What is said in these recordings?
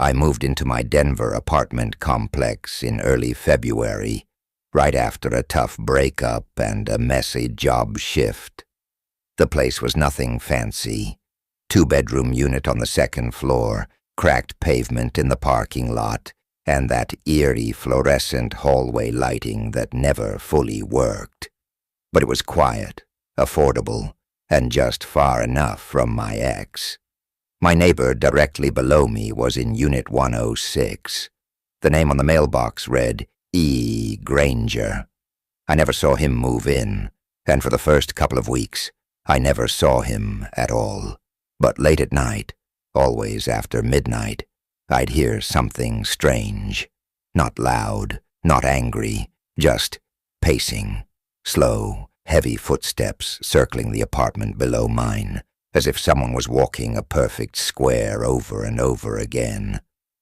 I moved into my Denver apartment complex in early February, right after a tough breakup and a messy job shift. The place was nothing fancy. Two-bedroom unit on the second floor, cracked pavement in the parking lot, and that eerie fluorescent hallway lighting that never fully worked. But it was quiet, affordable, and just far enough from my ex. My neighbor directly below me was in Unit 106. The name on the mailbox read E. Granger. I never saw him move in, and for the first couple of weeks, I never saw him at all. But late at night, always after midnight, I'd hear something strange. Not loud, not angry, just pacing. Slow, heavy footsteps circling the apartment below mine, as if someone was walking a perfect square over and over again.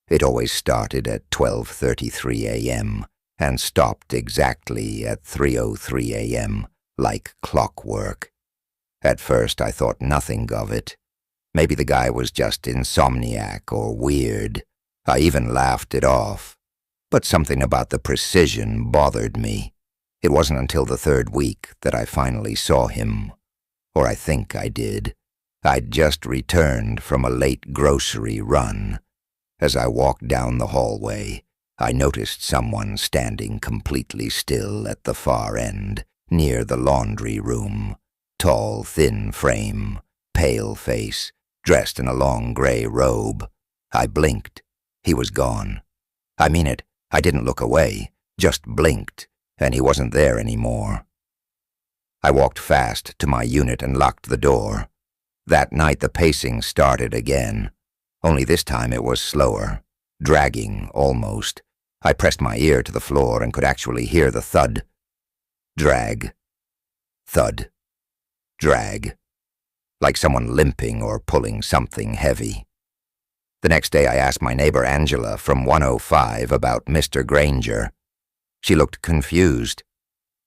It always started at 12:33 a.m. and stopped exactly at 3:03 a.m., like clockwork. At first I thought nothing of it. Maybe the guy was just insomniac or weird. I even laughed it off. But something about the precision bothered me. It wasn't until the third week that I finally saw him. Or I think I did. I'd just returned from a late grocery run. As I walked down the hallway, I noticed someone standing completely still at the far end, near the laundry room. Tall, thin frame, pale face, dressed in a long gray robe. I blinked. He was gone. I mean it, I didn't look away, just blinked, and he wasn't there anymore. I walked fast to my unit and locked the door. That night the pacing started again, only this time it was slower, dragging almost. I pressed my ear to the floor and could actually hear the thud. Drag. Thud. Drag. Like someone limping or pulling something heavy. The next day I asked my neighbor Angela from 105 about Mr. Granger. She looked confused.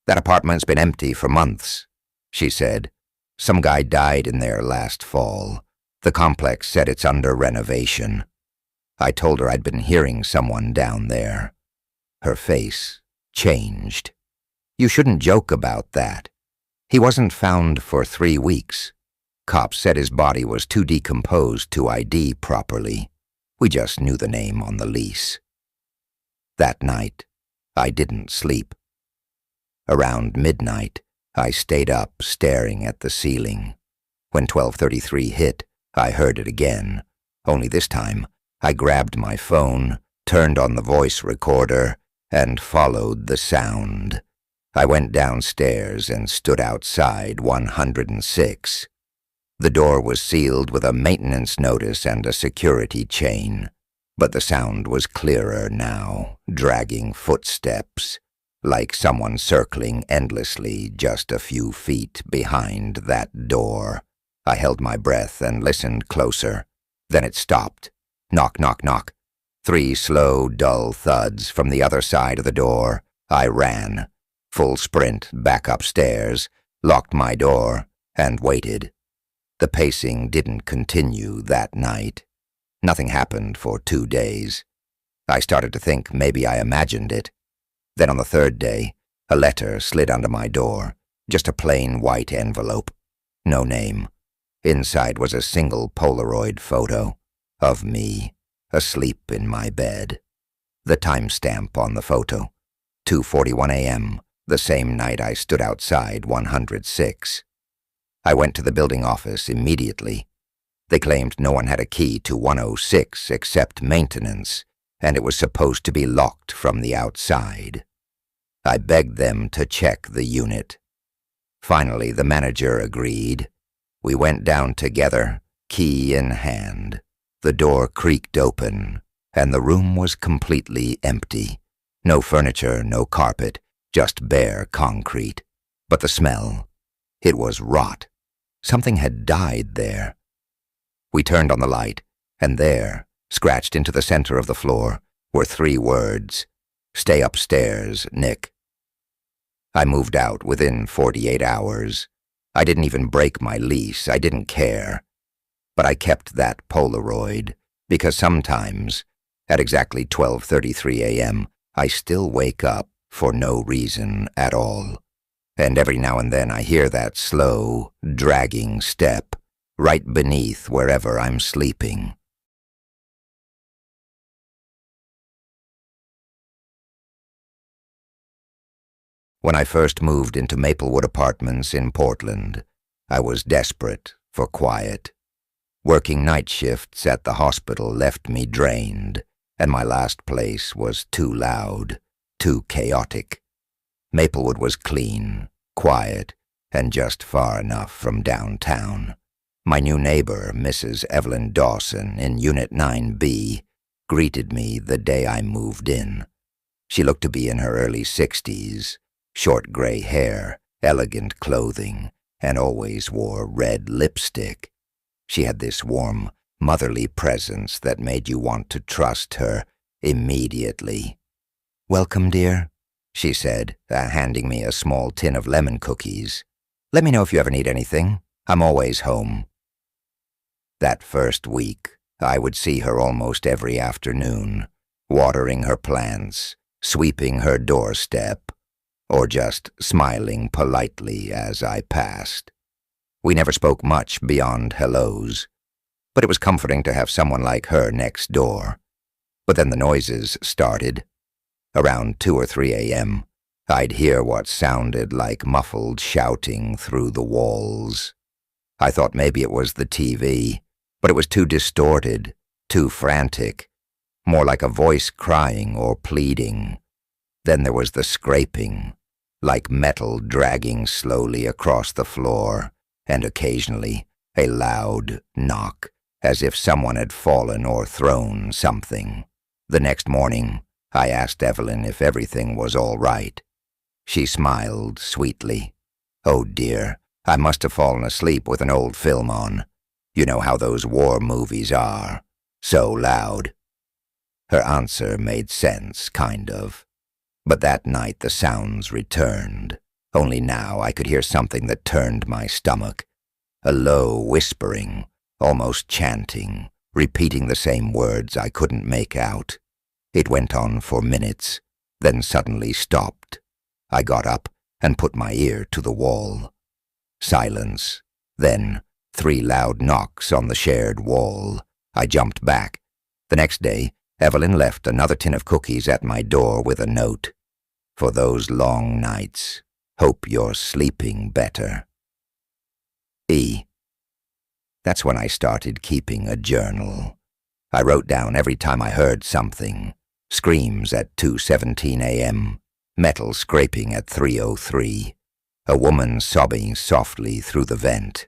"That apartment's been empty for months," she said. "Some guy died in there last fall. The complex said it's under renovation." I told her I'd been hearing someone down there. Her face changed. "You shouldn't joke about that. He wasn't found for 3 weeks. Cops said his body was too decomposed to ID properly. We just knew the name on the lease." That night, I didn't sleep. Around midnight, I stayed up staring at the ceiling. When 12:33 hit, I heard it again. Only this time, I grabbed my phone, turned on the voice recorder, and followed the sound. I went downstairs and stood outside 106. The door was sealed with a maintenance notice and a security chain, but the sound was clearer now, dragging footsteps, like someone circling endlessly just a few feet behind that door. I held my breath and listened closer. Then it stopped. Knock, knock, knock. 3 slow, dull thuds from the other side of the door. I ran. Full sprint back upstairs, locked my door, and waited. The pacing didn't continue that night. Nothing happened for 2 days. I started to think maybe I imagined it. Then on the third day, a letter slid under my door, just a plain white envelope. No name. Inside was a single Polaroid photo of me, asleep in my bed. The timestamp on the photo, 2:41 a.m., the same night I stood outside 106. I went to the building office immediately. They claimed no one had a key to 106 except maintenance, and it was supposed to be locked from the outside. I begged them to check the unit. Finally, the manager agreed. We went down together, key in hand. The door creaked open, and the room was completely empty. No furniture, no carpet, just bare concrete. But the smell, it was rot. Something had died there. We turned on the light, and there, scratched into the center of the floor, were 3 words: "Stay upstairs, Nick." I moved out within 48 hours. I didn't even break my lease, I didn't care. But I kept that Polaroid, because sometimes, At exactly 12:33 a.m., I still wake up for no reason at all. And every now and then I hear that slow, dragging step right beneath wherever I'm sleeping. When I first moved into Maplewood Apartments in Portland, I was desperate for quiet. Working night shifts at the hospital left me drained, and my last place was too loud, too chaotic. Maplewood was clean, quiet, and just far enough from downtown. My new neighbor, Mrs. Evelyn Dawson, in Unit 9B, greeted me the day I moved in. She looked to be in her early 60s, short gray hair, elegant clothing, and always wore red lipstick. She had this warm, motherly presence that made you want to trust her immediately. "Welcome, dear," she said, handing me a small tin of lemon cookies. "Let me know if you ever need anything. I'm always home." That first week, I would see her almost every afternoon, watering her plants, sweeping her doorstep, or just smiling politely as I passed. We never spoke much beyond hellos, but it was comforting to have someone like her next door. But then the noises started. Around 2 or 3 a.m., I'd hear what sounded like muffled shouting through the walls. I thought maybe it was the TV, but it was too distorted, too frantic, more like a voice crying or pleading. Then there was the scraping, like metal dragging slowly across the floor, and occasionally a loud knock, as if someone had fallen or thrown something. The next morning, I asked Evelyn if everything was all right. She smiled sweetly. "Oh dear, I must have fallen asleep with an old film on. You know how those war movies are. So loud." Her answer made sense, kind of. But that night the sounds returned. Only now I could hear something that turned my stomach. A low whispering, almost chanting, repeating the same words I couldn't make out. It went on for minutes, then suddenly stopped. I got up and put my ear to the wall. Silence. Then 3 loud knocks on the shared wall. I jumped back. The next day, Evelyn left another tin of cookies at my door with a note. "For those long nights, hope you're sleeping better." E. That's when I started keeping a journal. I wrote down every time I heard something. Screams at 2:17 a.m., metal scraping at 3:03, a woman sobbing softly through the vent.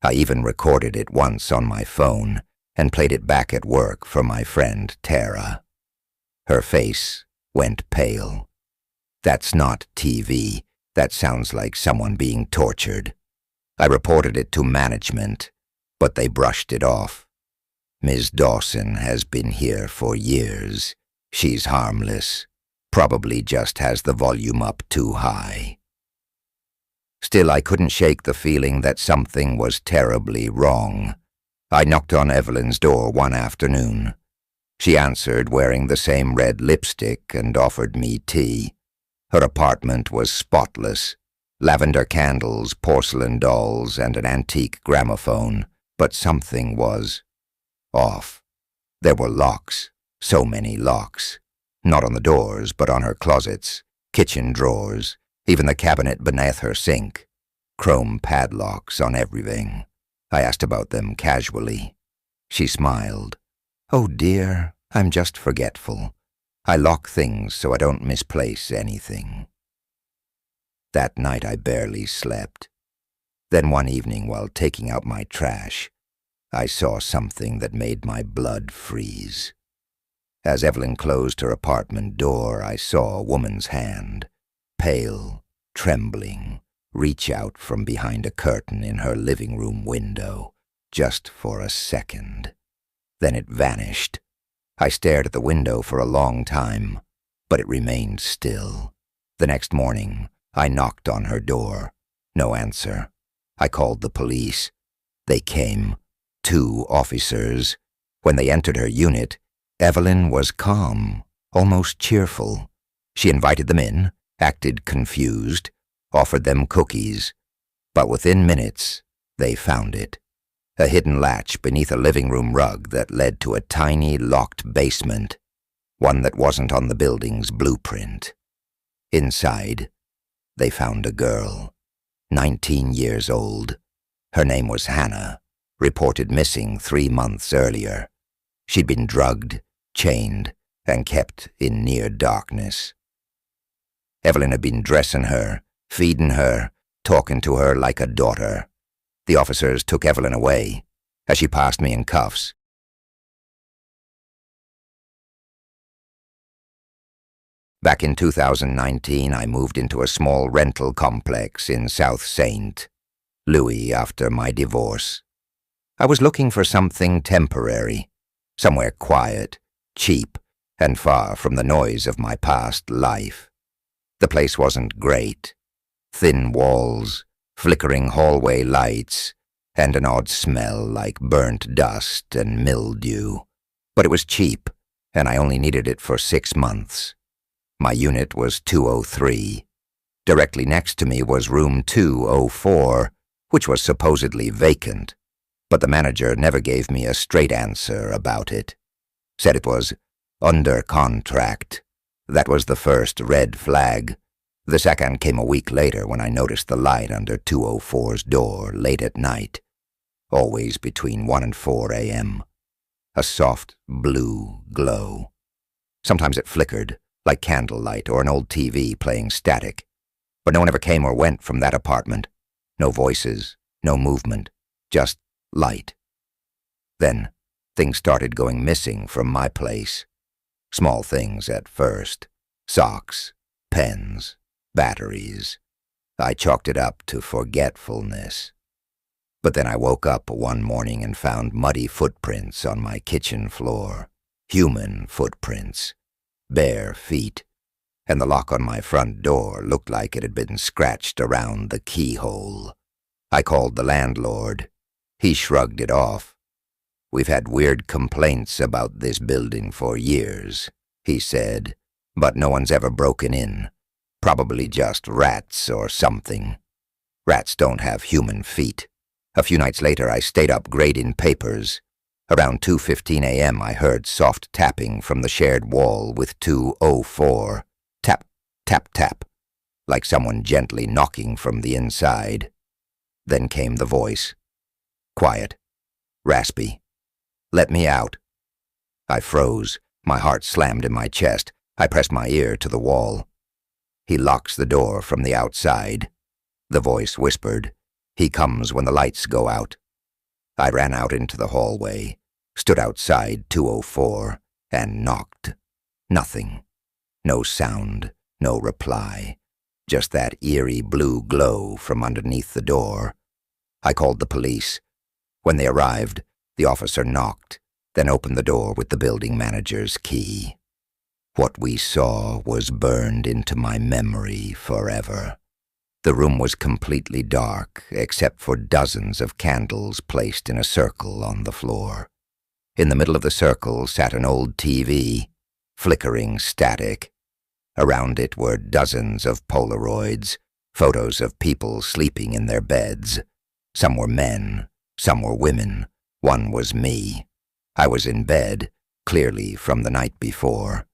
I even recorded it once on my phone and played it back at work for my friend Tara. Her face went pale. "That's not TV. That sounds like someone being tortured." I reported it to management, but they brushed it off. "Ms. Dawson has been here for years. She's harmless. Probably just has the volume up too high." Still, I couldn't shake the feeling that something was terribly wrong. I knocked on Evelyn's door one afternoon. She answered wearing the same red lipstick and offered me tea. Her apartment was spotless. Lavender candles, porcelain dolls, and an antique gramophone, but something was off. There were locks, so many locks. Not on the doors, but on her closets, kitchen drawers, even the cabinet beneath her sink. Chrome padlocks on everything. I asked about them casually. She smiled. "Oh dear, I'm just forgetful. I lock things so I don't misplace anything." That night I barely slept. Then one evening while taking out my trash, I saw something that made my blood freeze. As Evelyn closed her apartment door, I saw a woman's hand, pale, trembling, reach out from behind a curtain in her living room window, just for a second. Then it vanished. I stared at the window for a long time, but it remained still. The next morning, I knocked on her door. No answer. I called the police. They came. 2 officers. When they entered her unit, Evelyn was calm, almost cheerful. She invited them in, acted confused, offered them cookies, but within minutes, they found it. A hidden latch beneath a living room rug that led to a tiny, locked basement, one that wasn't on the building's blueprint. Inside, they found a girl, 19 years old. Her name was Hannah, reported missing 3 months earlier. She'd been drugged, chained, and kept in near darkness. Evelyn had been dressing her, feeding her, talking to her like a daughter. The officers took Evelyn away as she passed me in cuffs. Back in 2019, I moved into a small rental complex in South St. Louis after my divorce. I was looking for something temporary, somewhere quiet, cheap, and far from the noise of my past life. The place wasn't great. Thin walls, flickering hallway lights, and an odd smell like burnt dust and mildew. But it was cheap, and I only needed it for 6 months. My unit was 203. Directly next to me was room 204, which was supposedly vacant, but the manager never gave me a straight answer about it. Said it was under contract. That was the first red flag. The second came a week later when I noticed the light under 204's door late at night, always between 1 and 4 a.m. A soft blue glow. Sometimes it flickered, like candlelight or an old TV playing static. But no one ever came or went from that apartment. No voices, no movement, just light. Then, things started going missing from my place. Small things at first. Socks, pens, batteries. I chalked it up to forgetfulness. But then I woke up one morning and found muddy footprints on my kitchen floor. Human footprints. Bare feet. And the lock on my front door looked like it had been scratched around the keyhole. I called the landlord. He shrugged it off. "We've had weird complaints about this building for years," he said, "but no one's ever broken in. Probably just rats or something. Rats don't have human feet." A few nights later, I stayed up grading papers. Around 2:15 a.m., I heard soft tapping from the shared wall with 204. Tap, tap, tap, like someone gently knocking from the inside. Then came the voice. Quiet, raspy. "Let me out." I froze. My heart slammed in my chest. I pressed my ear to the wall. "He locks the door from the outside." The voice whispered. "He comes when the lights go out." I ran out into the hallway, stood outside 204, and knocked. Nothing. No sound, no reply. Just that eerie blue glow from underneath the door. I called the police. When they arrived, the officer knocked, then opened the door with the building manager's key. What we saw was burned into my memory forever. The room was completely dark, except for dozens of candles placed in a circle on the floor. In the middle of the circle sat an old TV, flickering static. Around it were dozens of Polaroids, photos of people sleeping in their beds. Some were men, some were women. One was me. I was in bed, clearly from the night before.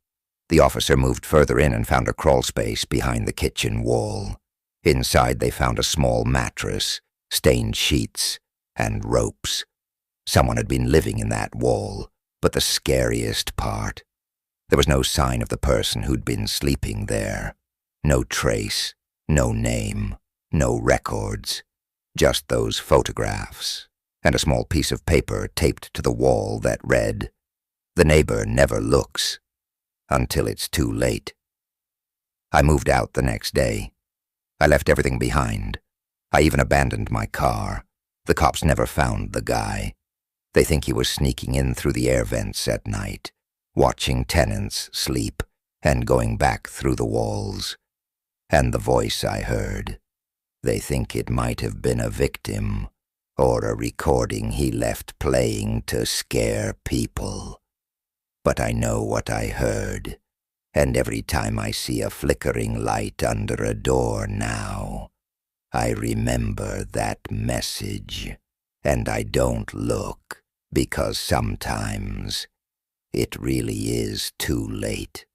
The officer moved further in and found a crawl space behind the kitchen wall. Inside they found a small mattress, stained sheets, and ropes. Someone had been living in that wall, but the scariest part, there was no sign of the person who'd been sleeping there. No trace, no name, no records. Just those photographs, and a small piece of paper taped to the wall that read, "The neighbor never looks until it's too late." I moved out the next day. I left everything behind. I even abandoned my car. The cops never found the guy. They think he was sneaking in through the air vents at night, watching tenants sleep, and going back through the walls. And the voice I heard, they think it might have been a victim, or a recording he left playing to scare people. but I know what I heard, and every time I see a flickering light under a door now, I remember that message, and I don't look, because sometimes it really is too late.